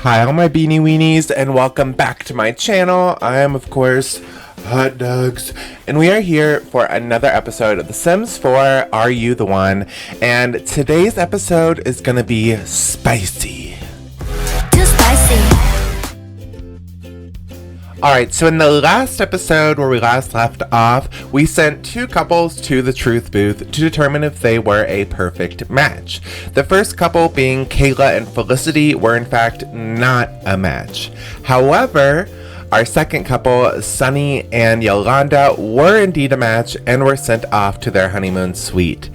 Hi all my beanie weenies and welcome back to my channel. I am of course Hot Dogs and we are here for another episode of The Sims 4 Are You the One? And today's episode is gonna be spicy. Too spicy. Alright, so in the last episode where we last left off, we sent two couples to the truth booth to determine if they were a perfect match. The first couple, being Kayla and Felicity, were in fact not a match. However, our second couple, Sunny and Yolanda, were indeed a match and were sent off to their honeymoon suite.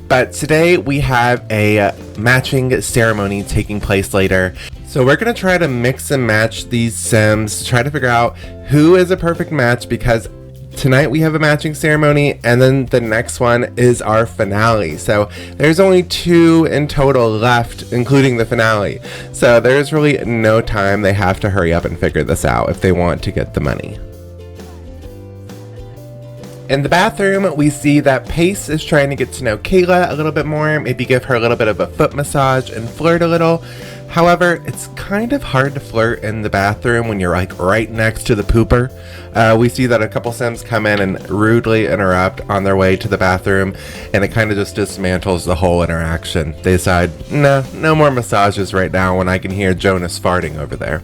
But today we have a matching ceremony taking place later. So we're going to try to mix and match these Sims to try to figure out who is a perfect match, because tonight we have a matching ceremony and then the next one is our finale. So there's only two in total left, including the finale. So there's really no time. They have to hurry up and figure this out if they want to get the money. In the bathroom, we see that Pace is trying to get to know Kayla a little bit more, maybe give her a little bit of a foot massage and flirt a little. However, it's kind of hard to flirt in the bathroom when you're like right next to the pooper. We see that a couple Sims come in and rudely interrupt on their way to the bathroom, and it kind of just dismantles the whole interaction. They decide, nah, no more massages right now when I can hear Jonas farting over there.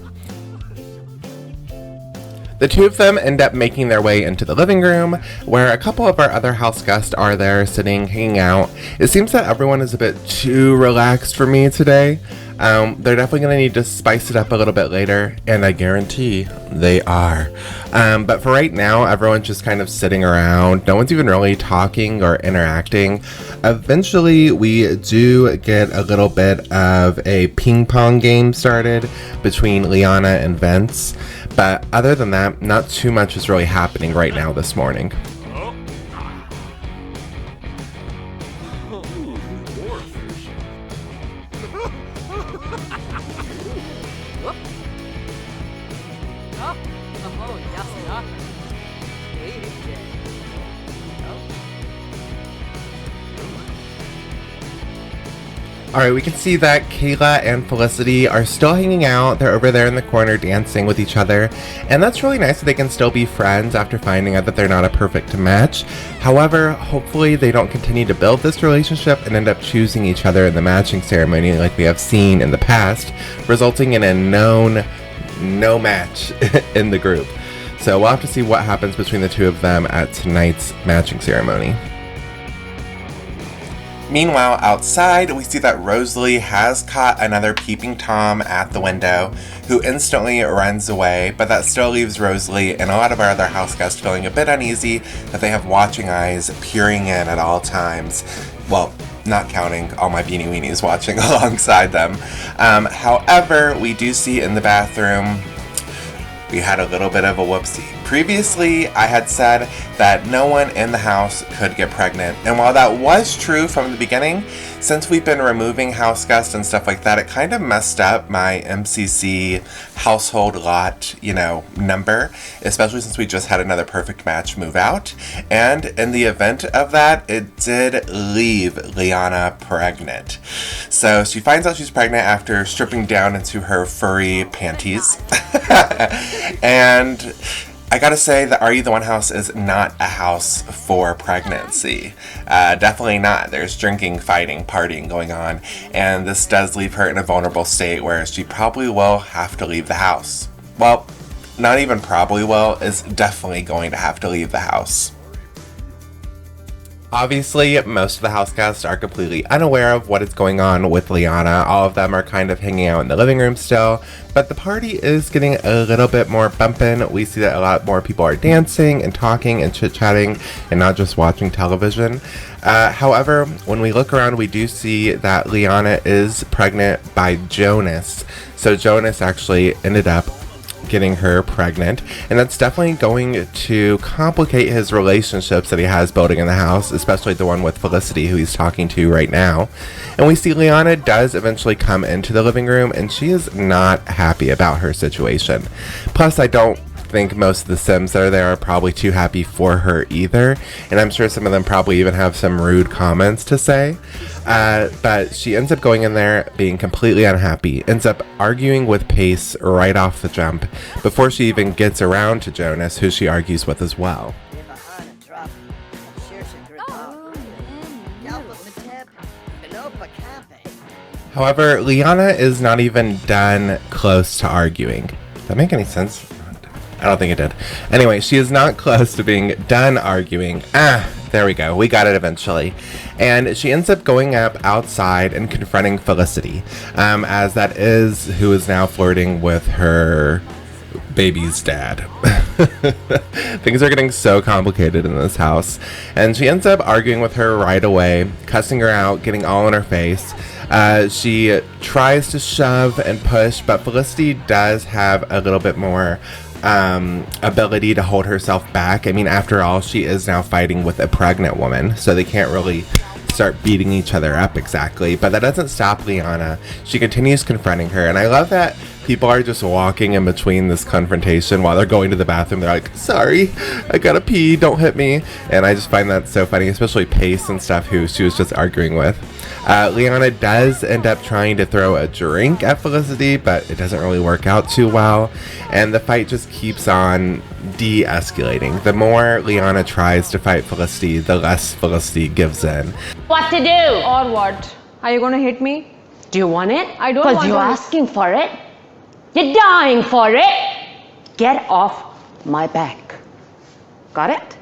The two of them end up making their way into the living room, where a couple of our other house guests are there sitting, hanging out. It seems that everyone is a bit too relaxed for me today. They're definitely going to need to spice it up a little bit later, and I guarantee they are. But for right now, everyone's just kind of sitting around. No one's even really talking or interacting. Eventually, we do get a little bit of a ping pong game started between Liana and Vince. But other than that, not too much is really happening right now this morning. Alright, we can see that Kayla and Felicity are still hanging out. They're over there in the corner dancing with each other. And that's really nice that they can still be friends after finding out that they're not a perfect match. However, hopefully they don't continue to build this relationship and end up choosing each other in the matching ceremony like we have seen in the past, resulting in a known no match in the group. So we'll have to see what happens between the two of them at tonight's matching ceremony. Meanwhile, outside, we see that Rosalie has caught another peeping Tom at the window, who instantly runs away, but that still leaves Rosalie and a lot of our other house guests feeling a bit uneasy that they have watching eyes peering in at all times. Well, not counting all my beanie weenies watching alongside them. However, we do see in the bathroom, we had a little bit of a whoopsie. Previously, I had said that no one in the house could get pregnant. And while that was true from the beginning, since we've been removing house guests and stuff like that, it kind of messed up my MCC household lot, number, especially since we just had another perfect match move out. And in the event of that, it did leave Liana pregnant. So she finds out she's pregnant after stripping down into her furry panties. And I gotta say that Are You the One house is not a house for pregnancy. Definitely not. There's drinking, fighting, partying going on, and this does leave her in a vulnerable state where she probably will have to leave the house. Well, not even probably will, is definitely going to have to leave the house. Obviously, most of the house guests are completely unaware of what is going on with Liana. All of them are kind of hanging out in the living room still, but the party is getting a little bit more bumpin'. We see that a lot more people are dancing and talking and chit-chatting and not just watching television. However, when we look around, we do see that Liana is pregnant by Jonas. So Jonas actually ended up getting her pregnant, and that's definitely going to complicate his relationships that he has building in the house, especially the one with Felicity, who he's talking to right now. And we see Liana does eventually come into the living room, and she is not happy about her situation. Plus, I don't think most of the Sims that are there are probably too happy for her either. And I'm sure some of them probably even have some rude comments to say. But she ends up going in there being completely unhappy, ends up arguing with Pace right off the jump before she even gets around to Jonas, who she argues with as well. However, Liana is not even done close to arguing. Does that make any sense? I don't think it did. Anyway, she is not close to being done arguing. There we go. We got it eventually. And she ends up going up outside and confronting Felicity, as that is who is now flirting with her baby's dad. Things are getting so complicated in this house. And she ends up arguing with her right away, cussing her out, getting all in her face. She tries to shove and push, but Felicity does have a little bit more ability to hold herself back. I mean, after all, she is now fighting with a pregnant woman, so they can't really start beating each other up exactly. But that doesn't stop Liana. She continues confronting her, and I love that people are just walking in between this confrontation while they're going to the bathroom. They're like, sorry, I gotta pee, don't hit me. And I just find that so funny, especially Pace and stuff, who she was just arguing with. Liana does end up trying to throw a drink at Felicity, but it doesn't really work out too well. And the fight just keeps on de-escalating. The more Liana tries to fight Felicity, the less Felicity gives in. What to do? Or what? Are you gonna hit me? Do you want it? I don't want Because you're to. asking for it. You're dying for it. Get off my back. Got it?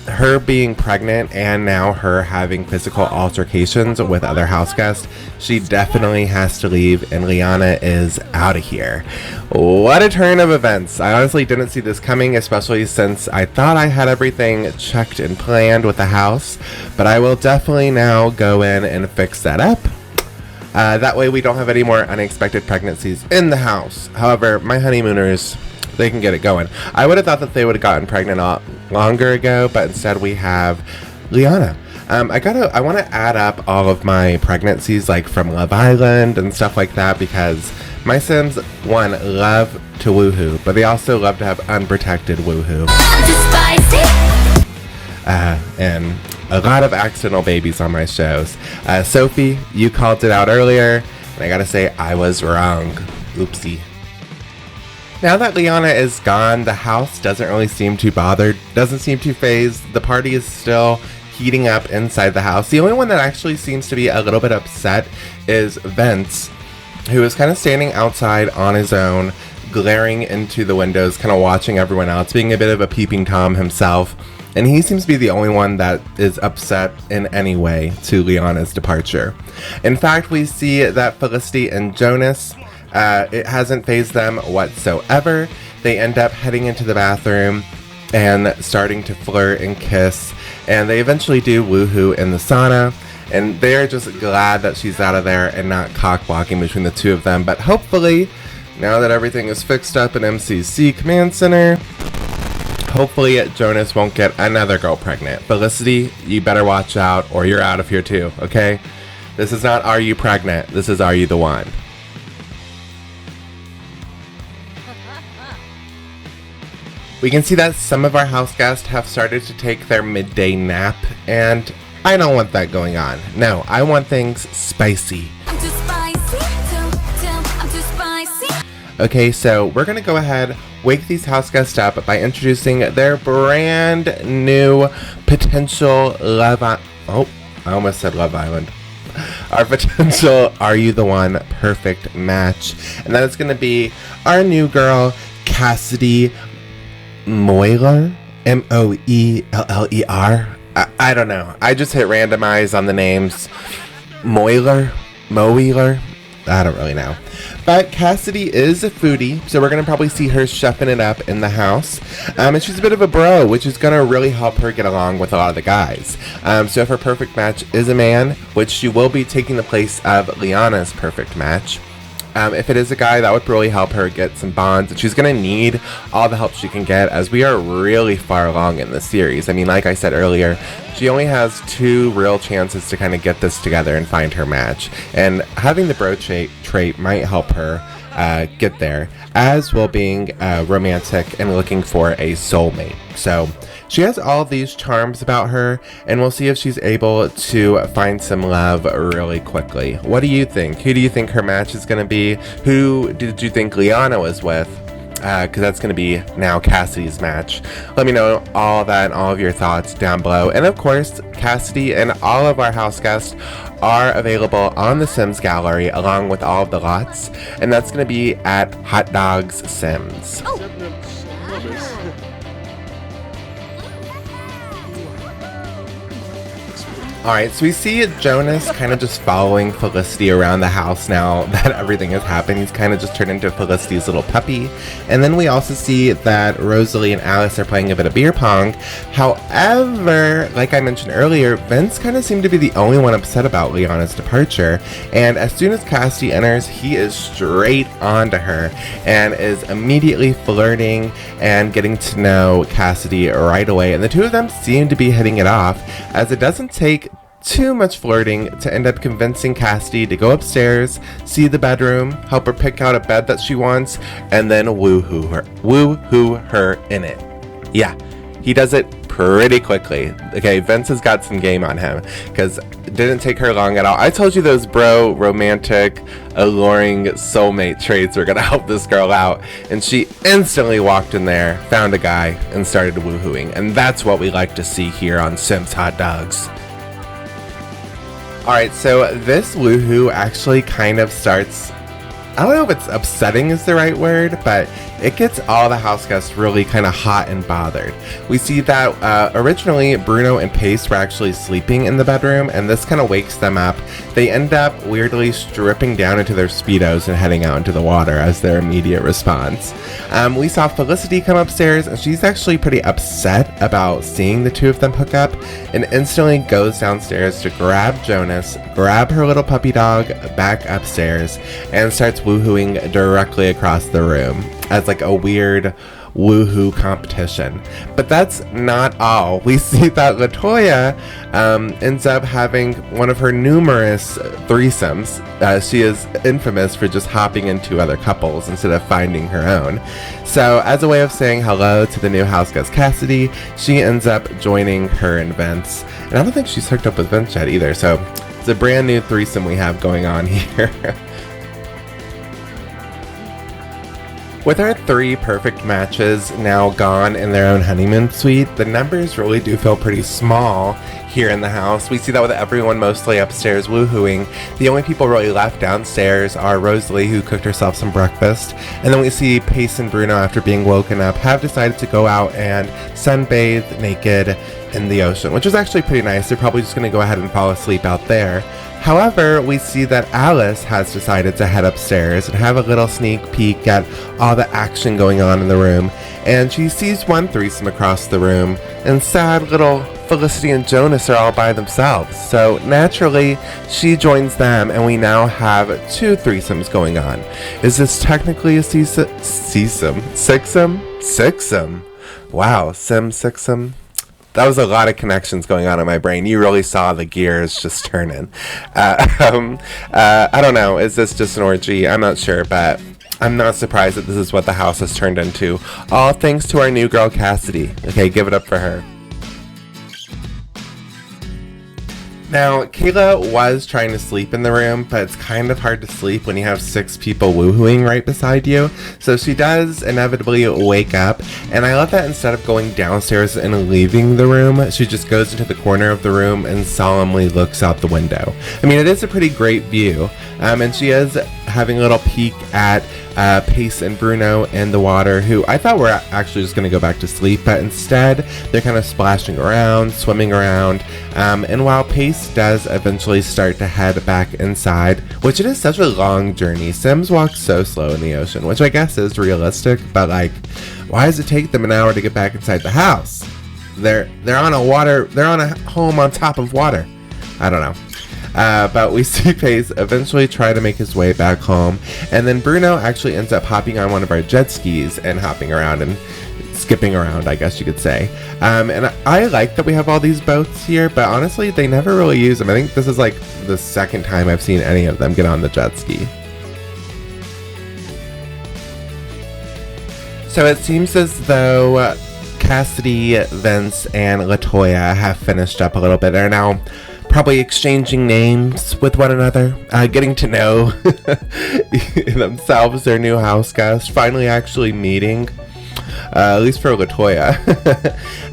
Her being pregnant and now her having physical altercations with other house guests, she definitely has to leave, and Liana is out of here. What a turn of events. I honestly didn't see this coming, especially since I thought I had everything checked and planned with the house, but I will definitely now go in and fix that up. That way we don't have any more unexpected pregnancies in the house. However, my honeymooners, they can get it going. I would have thought that they would have gotten pregnant a lot longer ago, but instead we have Liana. I want to add up all of my pregnancies, like from Love Island and stuff like that, because my Sims, one, love to woohoo, but they also love to have unprotected woohoo. And a lot of accidental babies on my shows. Sophie, you called it out earlier, and I gotta say, I was wrong. Oopsie. Now that Liana is gone, the house doesn't really seem too bothered, doesn't seem too phased. The party is still heating up inside the house. The only one that actually seems to be a little bit upset is Vince, who is kind of standing outside on his own, glaring into the windows, kind of watching everyone else, being a bit of a peeping Tom himself. And he seems to be the only one that is upset in any way to Liana's departure. In fact, we see that Felicity and Jonas, it hasn't fazed them whatsoever. They end up heading into the bathroom and starting to flirt and kiss, and they eventually do woohoo in the sauna, and they're just glad that she's out of there and not cock-blocking between the two of them. But hopefully, now that everything is fixed up in MCC Command Center, hopefully Jonas won't get another girl pregnant. Felicity, you better watch out or you're out of here too, okay? This is not Are You Pregnant? This is Are You the One? We can see that some of our house guests have started to take their midday nap, and I don't want that going on. No, I want things spicy. I'm too spicy. I'm too spicy. Okay, so we're gonna go ahead, wake these house guests up by introducing their brand new potential I almost said Love Island. Our potential Are You the One perfect match, and that is gonna be our new girl, Cassidy Moeller, Moeller. I don't know. I just hit randomize on the names. Moeller. I don't really know. But Cassidy is a foodie, so we're going to probably see her chefing it up in the house. And she's a bit of a bro, which is going to really help her get along with a lot of the guys. So if her perfect match is a man, which she will be taking the place of Liana's perfect match, If it is a guy, that would really help her get some bonds, and she's going to need all the help she can get, as we are really far along in the series. I mean, like I said earlier, she only has 2 real chances to kind of get this together and find her match, and having the bro trait might help her get there, as well being romantic and looking for a soulmate. So she has all of these charms about her, and we'll see if she's able to find some love really quickly. What do you think? Who do you think her match is going to be? Who did you think Liana was with? Because that's going to be now Cassidy's match. Let me know all that and all of your thoughts down below. And of course, Cassidy and all of our house guests are available on the Sims gallery along with all of the lots. And that's going to be at Hot Dogs Sims. Alright, so we see Jonas kind of just following Felicity around the house now that everything has happened. He's kind of just turned into Felicity's little puppy. And then we also see that Rosalie and Alice are playing a bit of beer pong. However, like I mentioned earlier, Vince kind of seemed to be the only one upset about Liana's departure. And as soon as Cassidy enters, he is straight onto her and is immediately flirting and getting to know Cassidy right away. And the two of them seem to be hitting it off, as it doesn't take too much flirting to end up convincing Cassidy to go upstairs, see the bedroom, help her pick out a bed that she wants, and then woohoo her in it. Yeah, he does it pretty quickly. Okay, Vince has got some game on him, because it didn't take her long at all. I told you those bro, romantic, alluring soulmate traits were gonna help this girl out, and she instantly walked in there, found a guy, and started woohooing, and that's what we like to see here on Sims Hot Dogs. Alright, so this woohoo actually kind of starts, I don't know if it's upsetting is the right word, but it gets all the house guests really kind of hot and bothered. We see that originally Bruno and Pace were actually sleeping in the bedroom, and this kind of wakes them up. They end up weirdly stripping down into their Speedos and heading out into the water as their immediate response. We saw Felicity come upstairs, and she's actually pretty upset about seeing the two of them hook up, and instantly goes downstairs to grab Jonas, grab her little puppy dog back upstairs, and starts woohooing directly across the room as like a weird woohoo competition. But that's not all. We see that LaToya ends up having one of her numerous threesomes. She is infamous for just hopping into other couples instead of finding her own. So as a way of saying hello to the new house guest Cassidy, she ends up joining her and Vince. And I don't think she's hooked up with Vince yet either, so it's a brand new threesome we have going on here. With our 3 perfect matches now gone in their own honeymoon suite, the numbers really do feel pretty small here in the house. We see that with everyone mostly upstairs woohooing. The only people really left downstairs are Rosalie, who cooked herself some breakfast, and then we see Pace and Bruno, after being woken up, have decided to go out and sunbathe naked in the ocean, which is actually pretty nice. They're probably just going to go ahead and fall asleep out there. However, we see that Alice has decided to head upstairs and have a little sneak peek at all the action going on in the room, and she sees one threesome across the room, and sad little Felicity and Jonas are all by themselves. So naturally, she joins them, and we now have 2 threesomes going on. Is this technically a sixsome? Wow, sixsome? That was a lot of connections going on in my brain. You really saw the gears just turning. I don't know. Is this just an orgy? I'm not sure, but I'm not surprised that this is what the house has turned into. All thanks to our new girl, Cassidy. Okay, give it up for her. Now, Kayla was trying to sleep in the room, but it's kind of hard to sleep when you have 6 people woohooing right beside you. So she does inevitably wake up, and I love that instead of going downstairs and leaving the room, she just goes into the corner of the room and solemnly looks out the window. I mean, it is a pretty great view, and she is having a little peek at Pace and Bruno in the water, who I thought were actually just going to go back to sleep, but instead they're kind of splashing around, swimming around, and while Pace does eventually start to head back inside, which it is such a long journey. Sims walk so slow in the ocean, which I guess is realistic, but like, why does it take them an hour to get back inside the house? They're on a home on top of water. I don't know. But we see Pace eventually try to make his way back home, and then Bruno actually ends up hopping on one of our jet skis and hopping around and skipping around, I guess you could say. And I like that we have all these boats here, but honestly, they never really use them. I think this is like the second time I've seen any of them get on the jet ski. So it seems as though Cassidy, Vince, and LaToya have finished up a little bit. They're now probably exchanging names with one another, getting to know themselves, their new house guest, finally actually meeting. At least for LaToya.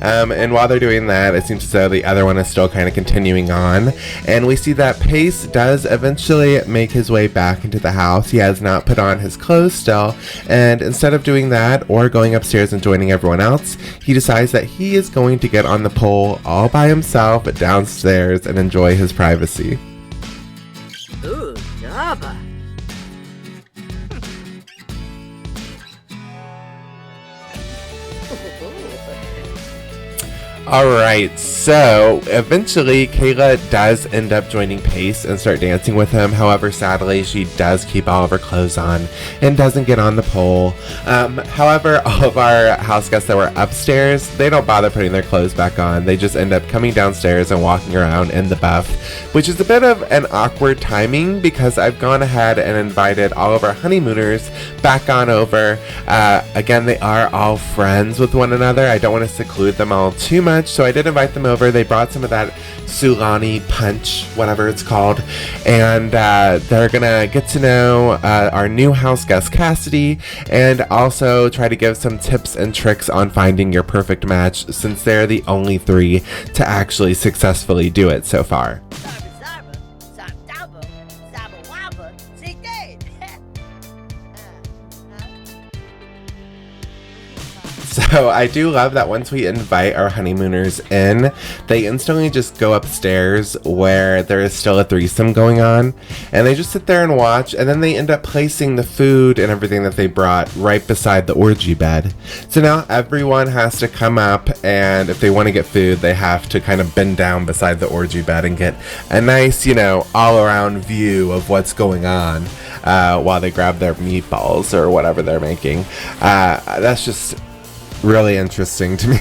And while they're doing that, it seems as though the other one is still kind of continuing on. And we see that Pace does eventually make his way back into the house. He has not put on his clothes still. And instead of doing that or going upstairs and joining everyone else, he decides that he is going to get on the pole all by himself downstairs and enjoy his privacy. Ooh, Jabba. Alright, so eventually Kayla does end up joining Pace and start dancing with him. However, sadly, she does keep all of her clothes on and doesn't get on the pole. However, all of our house guests that were upstairs, they don't bother putting their clothes back on. They just end up coming downstairs and walking around in the buff, which is a bit of an awkward timing because I've gone ahead and invited all of our honeymooners back on over. Again, they are all friends with one another. I don't want to seclude them all too much, so I did invite them over. They brought some of that Sulani punch, whatever it's called, and they're gonna get to know our new house guest Cassidy, and also try to give some tips and tricks on finding your perfect match, since they're the only three to actually successfully do it so far. So I do love that once we invite our honeymooners in, they instantly just go upstairs where there is still a threesome going on, and they just sit there and watch, and then they end up placing the food and everything that they brought right beside the orgy bed. So now everyone has to come up, and if they want to get food, they have to kind of bend down beside the orgy bed and get a nice, all-around view of what's going on while they grab their meatballs or whatever they're making. That's just really interesting to me.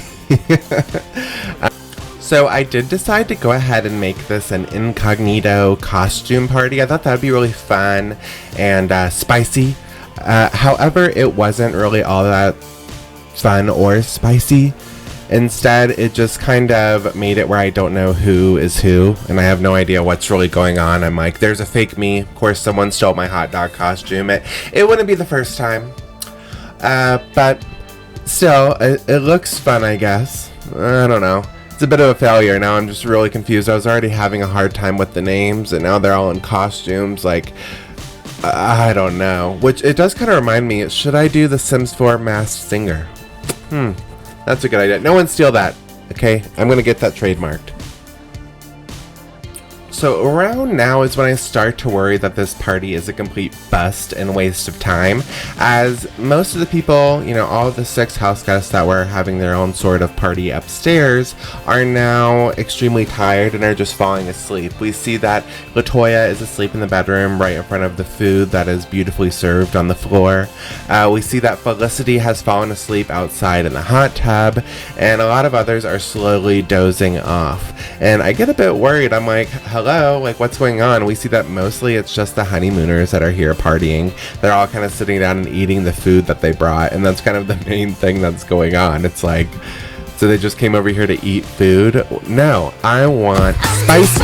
So I did decide to go ahead and make this an incognito costume party. I thought that would be really fun and spicy. However, it wasn't really all that fun or spicy. Instead, it just kind of made it where I don't know who is who, and I have no idea what's really going on. I'm like, there's a fake me. Of course, someone stole my hot dog costume. It wouldn't be the first time. But still, it looks fun, I guess. I don't know. It's a bit of a failure. Now I'm just really confused. I was already having a hard time with the names, and now they're all in costumes. Like, I don't know. Which, it does kind of remind me, should I do the Sims 4 Masked Singer? That's a good idea. No one steal that, okay? I'm going to get that trademarked. So around now is when I start to worry that this party is a complete bust and waste of time, as most of the people, all of the 6 house guests that were having their own sort of party upstairs are now extremely tired and are just falling asleep. We see that LaToya is asleep in the bedroom right in front of the food that is beautifully served on the floor. We see that Felicity has fallen asleep outside in the hot tub, and a lot of others are slowly dozing off. And I get a bit worried. I'm like, hello, like, what's going on? We see that mostly it's just the honeymooners that are here partying. They're all kind of sitting down and eating the food that they brought, and that's kind of the main thing that's going on. It's like, so they just came over here to eat food? No, I want spicy.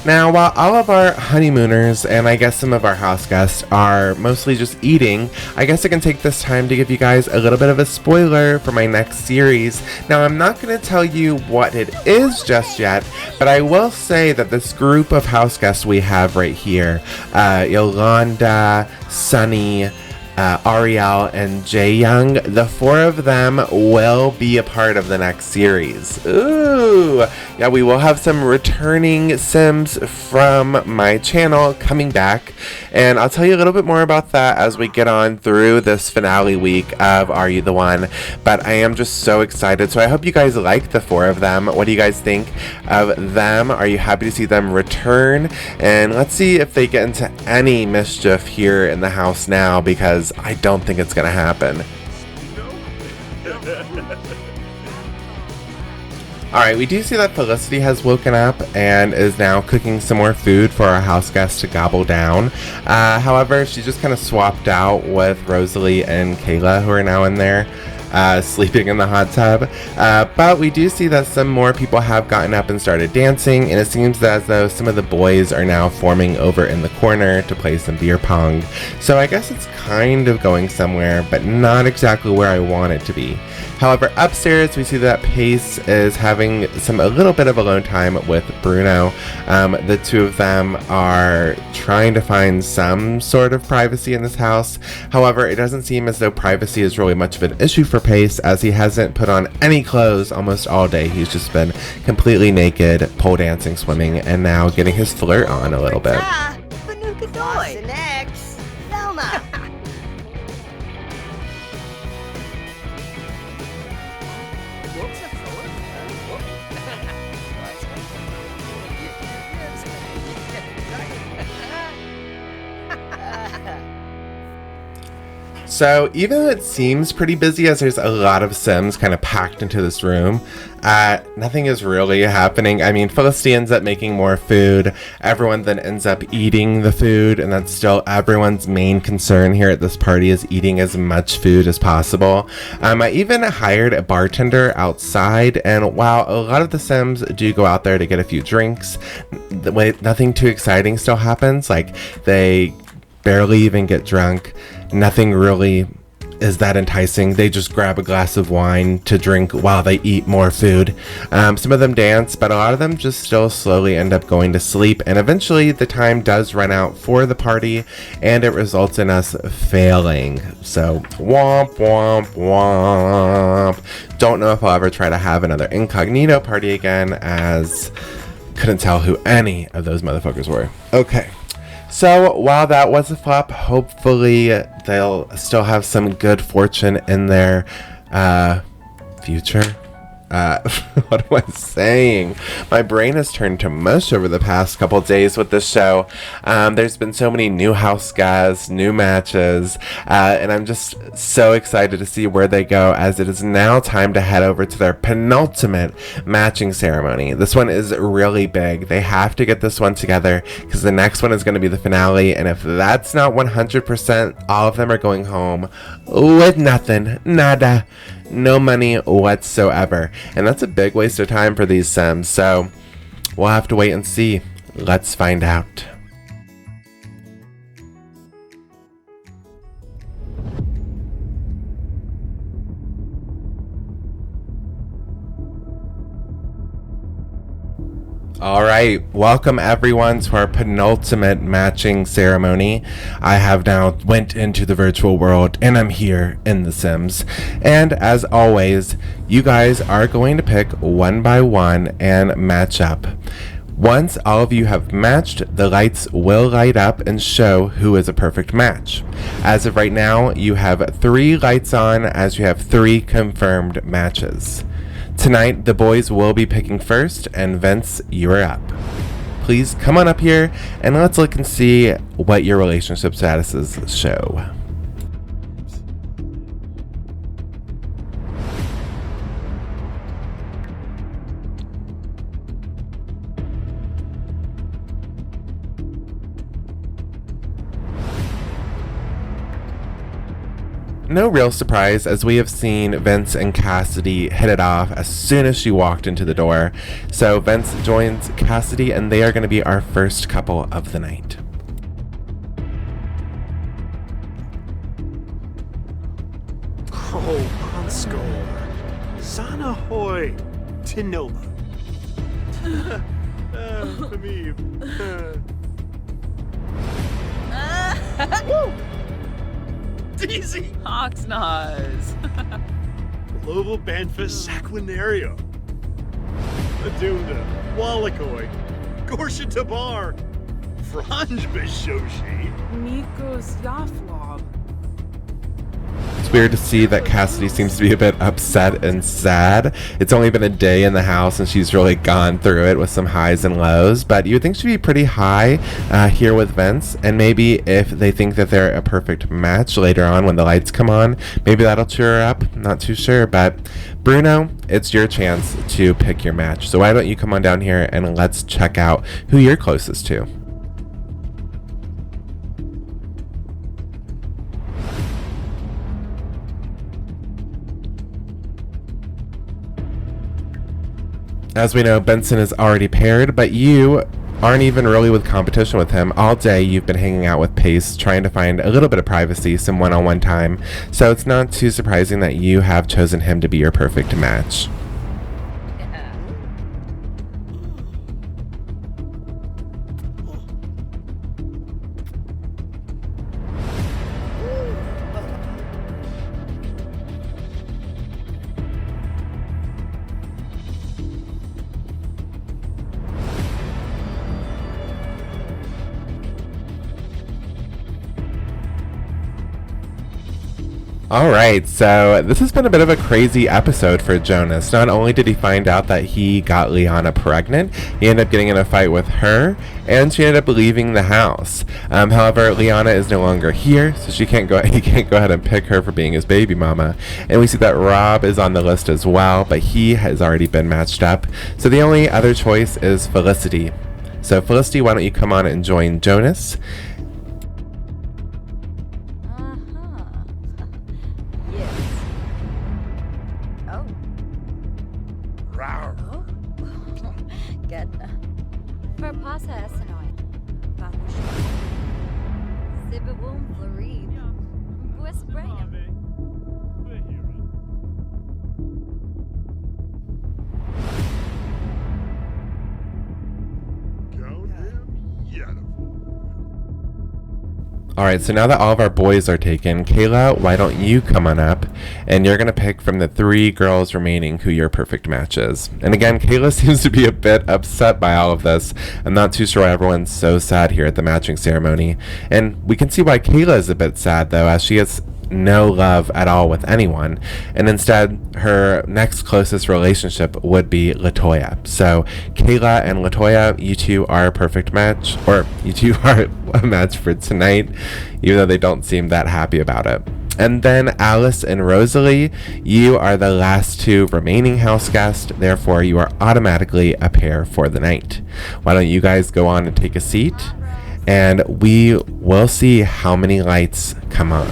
Now, while all of our honeymooners and I guess some of our house guests are mostly just eating, I guess I can take this time to give you guys a little bit of a spoiler for my next series. Now, I'm not going to tell you what it is just yet, but I will say that this group of house guests we have right here, Yolanda, Sunny, Ariel, and Jaeyoung. The 4 of them will be a part of the next series. Ooh! Yeah, we will have some returning Sims from my channel coming back, and I'll tell you a little bit more about that as we get on through this finale week of Are You the One? But I am just so excited. So I hope you guys like the 4 of them. What do you guys think of them? Are you happy to see them return? And let's see if they get into any mischief here in the house now, because I don't think it's gonna happen. Alright, we do see that Felicity has woken up and is now cooking some more food for our house guests to gobble down. However, she just kind of swapped out with Rosalie and Kayla, who are now in there. Sleeping in the hot tub. But we do see that some more people have gotten up and started dancing, and it seems as though some of the boys are now forming over in the corner to play some beer pong. So I guess it's kind of going somewhere, but not exactly where I want it to be. However, upstairs we see that Pace is having a little bit of alone time with Bruno. The 2 of them are trying to find some sort of privacy in this house. However, it doesn't seem as though privacy is really much of an issue for Pace, as he hasn't put on any clothes almost all day. He's just been completely naked, pole dancing, swimming, and now getting his flirt on a little bit. What's next? Velma. So even though it seems pretty busy, as there's a lot of Sims kind of packed into this room, nothing is really happening. I mean, Felicity ends up making more food. Everyone then ends up eating the food, and that's still everyone's main concern here at this party, is eating as much food as possible. I even hired a bartender outside, and while a lot of the Sims do go out there to get a few drinks, nothing too exciting still happens. Like, they barely even get drunk. Nothing really is that enticing. They just grab a glass of wine to drink while they eat more food. Some of them dance, but a lot of them just still slowly end up going to sleep, and eventually the time does run out for the party, and it results in us failing. So womp womp womp. Don't know if I'll ever try to have another incognito party again, as couldn't tell who any of those motherfuckers were. Okay. So while that was a flop, hopefully they'll still have some good fortune in their future. What am I saying? My brain has turned to mush over the past couple days with this show. There's been so many new house guests, new matches, and I'm just so excited to see where they go, as it is now time to head over to their penultimate matching ceremony. This one is really big. They have to get this one together, because the next one is going to be the finale, and if that's not 100%, all of them are going home with nothing. Nada. No money whatsoever. And that's a big waste of time for these Sims, so we'll have to wait and see. Let's find out. All right, welcome everyone to our penultimate matching ceremony. I have now went into the virtual world, and I'm here in The Sims. And as always, you guys are going to pick one by one and match up. Once all of you have matched, the lights will light up and show who is a perfect match. As of right now, you have 3 lights on, as you have 3 confirmed matches. Tonight, the boys will be picking first, and Vince, you are up. Please come on up here, and let's look and see what your relationship statuses show. No real surprise, as we have seen Vince and Cassidy hit it off as soon as she walked into the door. So Vince joins Cassidy, and they are going to be our first couple of the night. Oh, Ponsko. Sanahoy. Tinola. For me. Deezy! Oxnaz. Global Banfa Saquinario. Adunda, Wallakoi, Gorsha Tabar, Franj Bishoshi. Mikos Yaflob. It's weird to see that Cassidy seems to be a bit upset and sad. It's only been a day in the house and she's really gone through it with some highs and lows, but you would think she'd be pretty high here with Vince, and maybe if they think that they're a perfect match later on when the lights come on, maybe that'll cheer her up. Not too sure, but Bruno, it's your chance to pick your match. So why don't you come on down here and let's check out who you're closest to. As we know, Benson is already paired, but you aren't even really with competition with him. All day you've been hanging out with Pace, trying to find a little bit of privacy, some one-on-one time, so it's not too surprising that you have chosen him to be your perfect match. Alright, so this has been a bit of a crazy episode for Jonas. Not only did he find out that he got Liana pregnant, he ended up getting in a fight with her, and she ended up leaving the house. However, Liana is no longer here, so he can't go ahead and pick her for being his baby mama. And we see that Rob is on the list as well, but he has already been matched up. So the only other choice is Felicity. So Felicity, why don't you come on and join Jonas? For pasa S1E10. Babush. Sibawum Florib. West Brainham. Alright, so now that all of our boys are taken, Kayla, why don't you come on up, and you're going to pick from the 3 girls remaining who your perfect match is. And again, Kayla seems to be a bit upset by all of this. I'm not too sure why everyone's so sad here at the matching ceremony. And we can see why Kayla is a bit sad, though, as she has no love at all with anyone, and instead her next closest relationship would be Latoya. So Kayla and Latoya, you two are a perfect match, or you two are a match for tonight, even though they don't seem that happy about it. And then Alice and Rosalie, you are the last 2 remaining house guests, therefore you are automatically a pair for the night. Why don't you guys go on and take a seat, and we will see how many lights come on.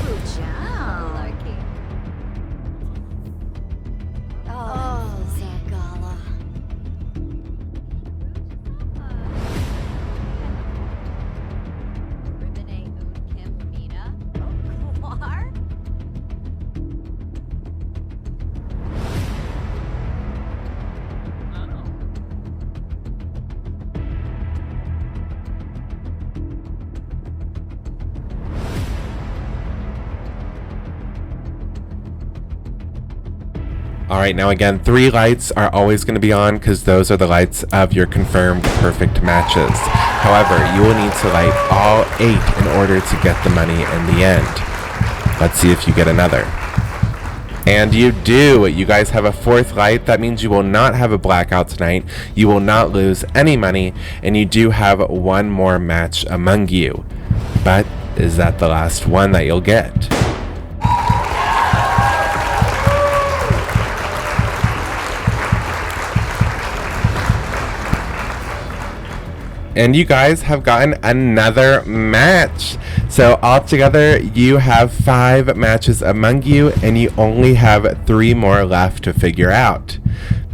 Alright, now again, 3 lights are always going to be on because those are the lights of your confirmed perfect matches. However, you will need to light all 8 in order to get the money in the end. Let's see if you get another. And you do! You guys have a 4th light. That means you will not have a blackout tonight. You will not lose any money, and you do have 1 more match among you. But is that the last one that you'll get? And you guys have gotten another match. So altogether, you have 5 matches among you, and you only have 3 more left to figure out.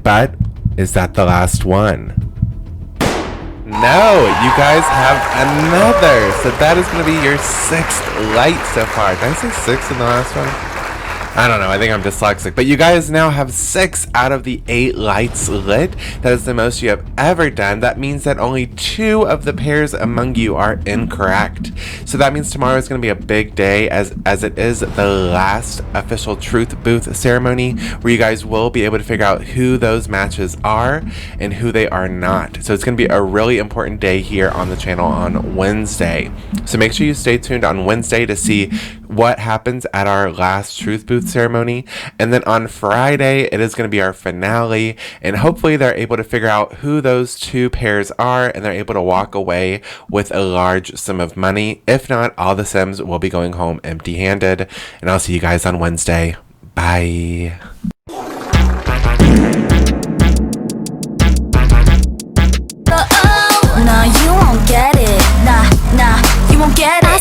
But is that the last one? No, you guys have another. So that is going to be your 6th light so far. Did I say 6 in the last one? I don't know, I think I'm dyslexic. But you guys now have 6 out of the 8 lights lit. That is the most you have ever done. That means that only 2 of the pairs among you are incorrect. So that means tomorrow is going to be a big day as it is the last official truth booth ceremony where you guys will be able to figure out who those matches are and who they are not. So it's going to be a really important day here on the channel on Wednesday. So make sure you stay tuned on Wednesday to see what happens at our last truth booth ceremony. And then on Friday, it is going to be our finale. And hopefully they're able to figure out who those 2 pairs are and they're able to walk away with a large sum of money. If not, all the Sims will be going home empty-handed. And I'll see you guys on Wednesday. Bye. Nah, you won't get it. Nah, you won't get it.